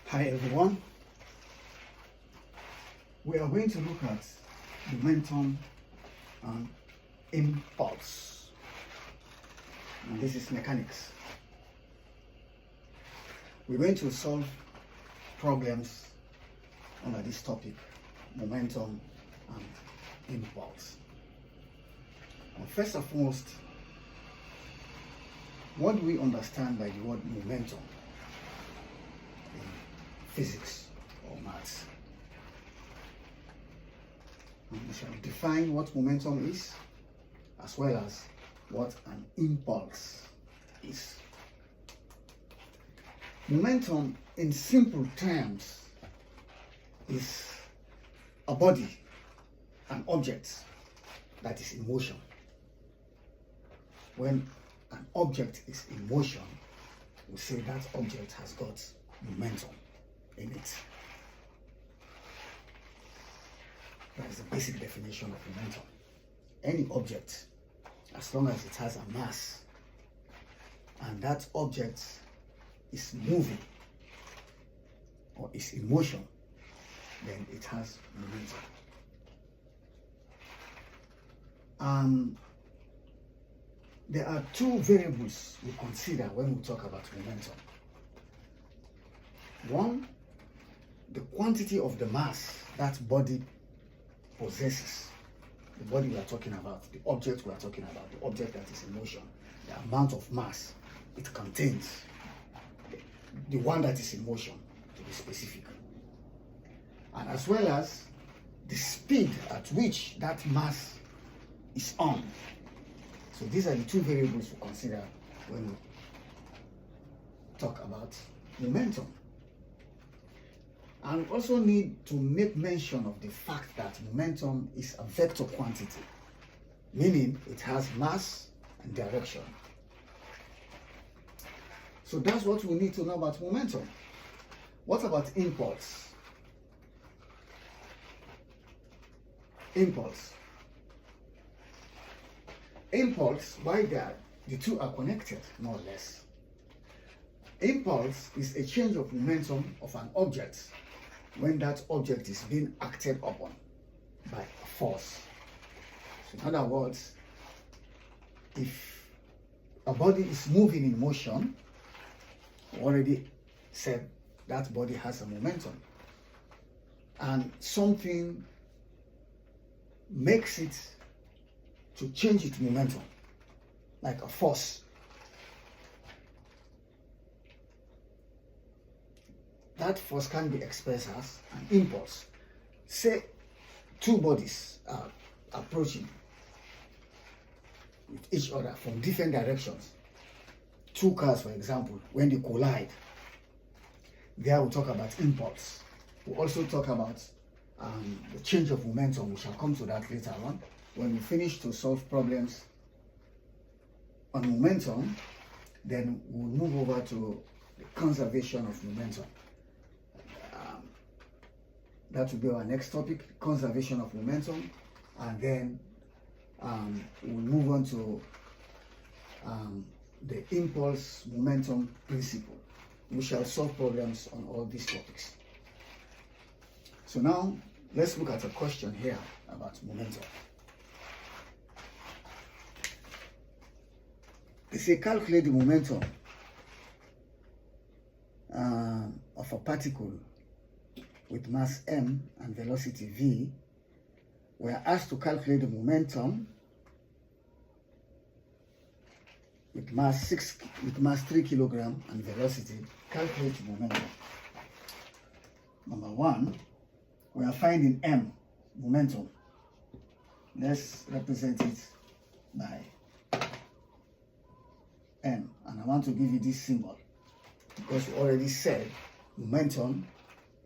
Hi everyone. We are going to look at momentum and impulse. And this is mechanics. We're going to solve problems under this topic, momentum and impulse. And first and foremost, what do we understand by the word momentum in physics or maths? And we shall define what momentum is, as well as what an impulse is. Momentum, in simple terms, is a body, an object that is in motion. When an object is in motion, we say that object has got momentum in it. That is the basic definition of momentum. Any object, as long as it has a mass, and that object is moving or is in motion, then it has momentum. There are two variables we consider when we talk about momentum. One, the quantity of the mass that body possesses. The body we are talking about, the object we are talking about, the object that is in motion, the amount of mass it contains, the one that is in motion, to be specific. And as well as the speed at which that mass is on. So these are the two variables we consider when we talk about momentum. And we also need to make mention of the fact that momentum is a vector quantity, meaning it has mass and direction. So that's what we need to know about momentum. What about impulse? Impulse, why the two are connected, more or less. Impulse is a change of momentum of an object when that object is being acted upon by a force. So in other words, if a body is moving in motion, we already said that body has a momentum, and something makes it to change its momentum, like a force. That force can be expressed as an impulse. Say two bodies are approaching with each other from different directions. Two cars, for example, when they collide, there we'll talk about impulse. We'll also talk about the change of momentum. We shall come to that later on. When we finish to solve problems on momentum, then we'll move over to the conservation of momentum. That will be our next topic, conservation of momentum, and then we'll move on to the impulse momentum principle. We shall solve problems on all these topics. So now, let's look at a question here about momentum. They say calculate the momentum of a particle with mass m and velocity v. We are asked to calculate the momentum with mass 3 kilogram and velocity. Calculate the momentum. Number one, we are finding m, momentum. Let's represent it by m, and I want to give you this symbol because we already said momentum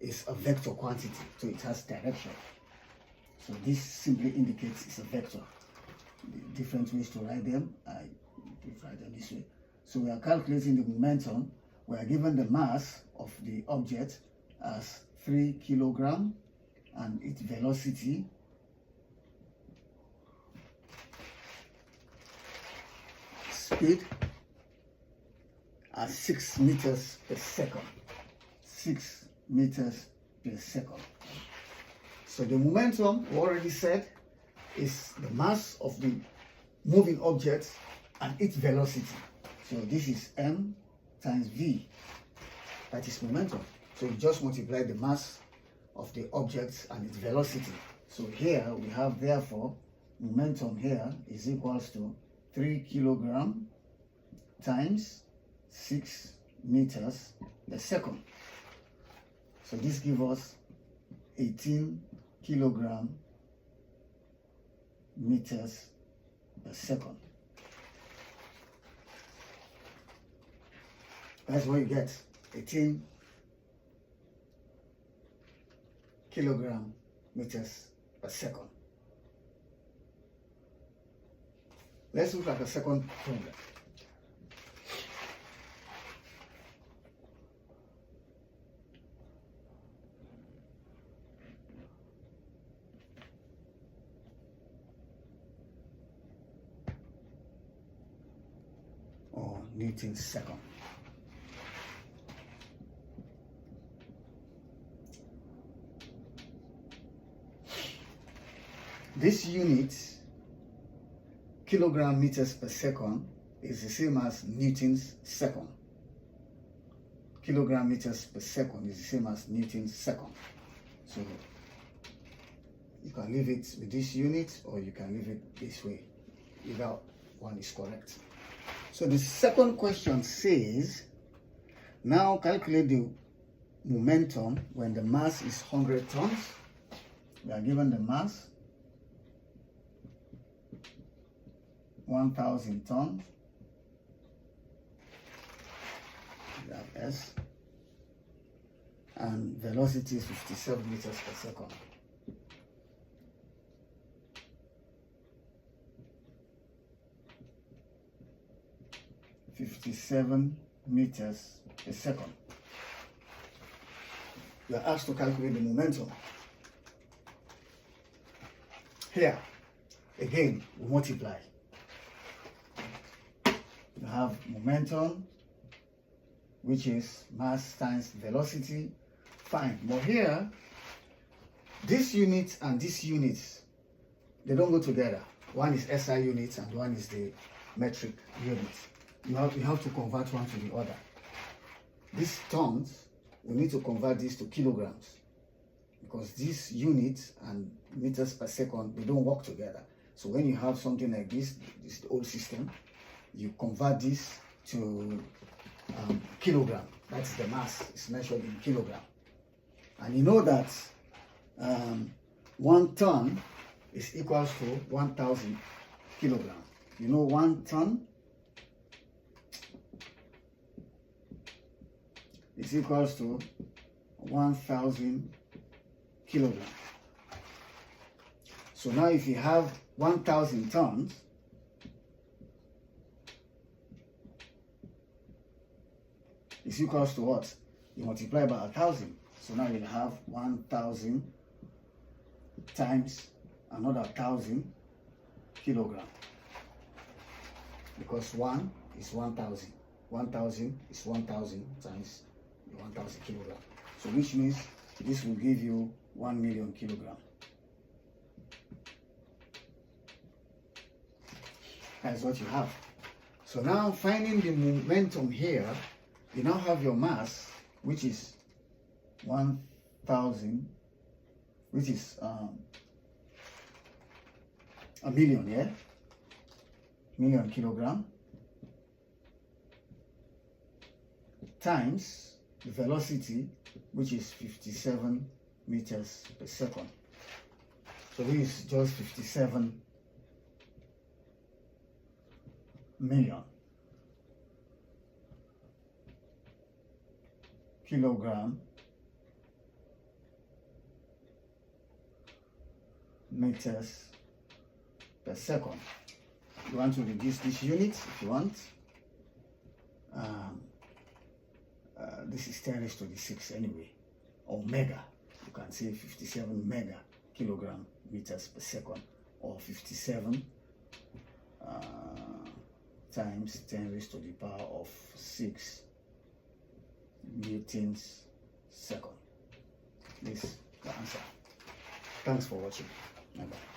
is a vector quantity, so it has direction. So this simply indicates it's a vector. The different ways to write them, I write them this way. So we are calculating the momentum. We are given the mass of the object as 3 kilogram and its velocity speed at 6 meters per second. 6 meters per second. So the momentum, we already said, is the mass of the moving object and its velocity. So this is m times v, that is momentum. So you just multiply the mass of the object and its velocity. So here we have, therefore, momentum here is equals to 3 kilogram times 6 meters per second. So this gives us 18 kilogram meters per second. That's what you get, 18 kilogram meters per second. Let's look at the second problem. Or Newton's second. This unit, kilogram meters per second, is the same as Newton's second. Kilogram meters per second is the same as Newton's second. So you can leave it with this unit or you can leave it this way. Either one is correct. So the second question says, now calculate the momentum when the mass is 100 tons. We are given the mass 1,000 tons. We have S. And velocity is 57 meters per second. (57 meters per second). We are asked to calculate the momentum. Here, again, we multiply. You have momentum, which is mass times velocity. Fine. But here, this unit and this unit, they don't go together. One is SI units and one is the metric units. You have to convert one to the other. These tons, we need to convert this to kilograms, because these units and meters per second, they don't work together. So when you have something like this is the old system, you convert this to kilogram. That's the mass. It's measured in kilogram. And you know that 1 ton is equals to 1,000 kilogram. You know 1 ton is equals to 1,000 kilogram. So now if you have 1,000 tons, is equals to what? You multiply by 1,000. So now you'll have 1,000 times another 1,000 kilogram. Because 1 is 1,000. 1,000 is 1,000 times 1,000 kilogram. So which means this will give you 1 million kilogram. That's what you have. So now finding the momentum here, you now have your mass, which is 1,000, which is a million, yeah? Million kilogram, times the velocity, which is 57 meters per second. So this is just 57 million kilogram meters per second. You want to reduce this unit if you want. This is 10 raised to the 6 anyway, or mega. You can say 57 mega kilogram meters per second, or 57 times 10 raised to the power of 6 newtons second. this the answer. Thanks for watching. Bye bye.